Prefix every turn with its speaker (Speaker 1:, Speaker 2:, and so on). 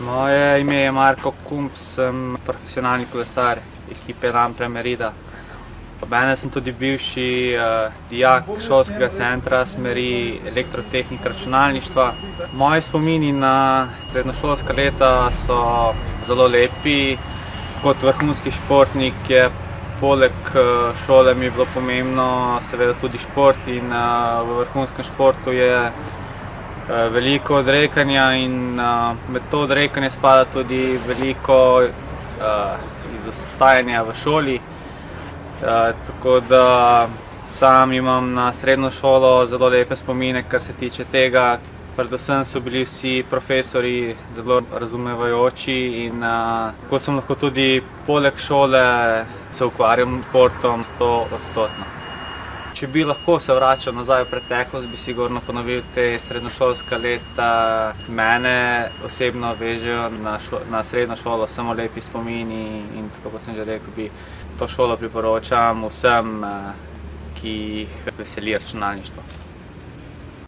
Speaker 1: Moje ime je Marko Kump, sem profesionalni kolesar ekipe Lampre Merida. Obenem sem tudi bivši dijak šolskega centra smeri elektrotehnika računalništva. Moji spomini na srednješolska leta so zelo lepi. Kot vrhunski športnik je poleg šole mi je bilo pomembno seveda tudi šport in v vrhunskem športu je veliko odrekanja in med to odrekanje spada tudi veliko izostajanja v šoli. Tako da sam imam na srednjo šolo zelo lepe spomine, kar se tiče tega. Predvsem so bili vsi profesorji zelo razumevajoči in tako sem lahko tudi poleg šole se ukvarjam s športom 100%. Če bi lahko se vračal nazaj v preteklost, bi sigurno ponovil te srednješolska leta. Mene osebno vežejo na srednjo šolo samo lepi spomini in tako kot sem že rekel, bi to šolo priporočam vsem, ki jih veseli računalništvo.